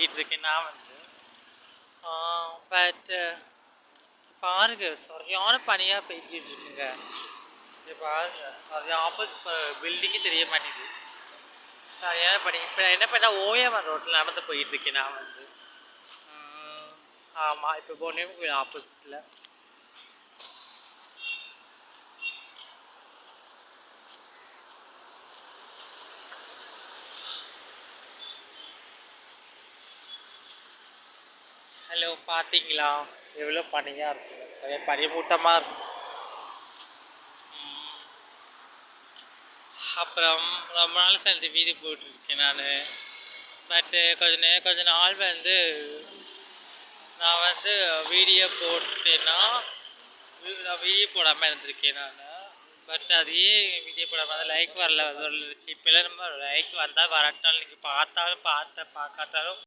இருக்கேன் நான் வந்து. பட் பாருங்க சரியான பனியாக பெய்ஞ்சிட்டு இருக்குங்க. இங்கே பாருங்க சரியான ஆப்போசிட் பில்டிங்கு தெரிய மாட்டேங்குது. சரியான பனி. இப்போ என்ன பண்ணால் ஓஎம்ஆர் ரோட்டில் நடந்து போயிட்டு இருக்கேன் நான் வந்து. ஆமாம், இப்போ பொன்னியம்மன் கோயில் ஆப்போசிட்டில். ஹலோ, பார்த்தீங்களா எவ்வளோ பனியாக இருக்குங்க. சரியா பனிமூட்டமாக இருக்கும். அப்புறம் ரொம்ப நாள் சேர்ந்து வீடு போட்டிருக்கேன் நான். பட்டு கொஞ்ச நாள் வந்து நான் வந்து வீடியோ போட்டேன்னா நான் வீடியோ போடாமல் இருந்திருக்கேன் நான். பட் அதே வீடியோ போடாமல் அந்த லைக் வரல சொல்லிருச்சு. இப்போல்லாம் நம்ம லைக் வந்தால் வரட்டாலும் நீங்கள் பார்த்தாலும் பார்க்காட்டாலும்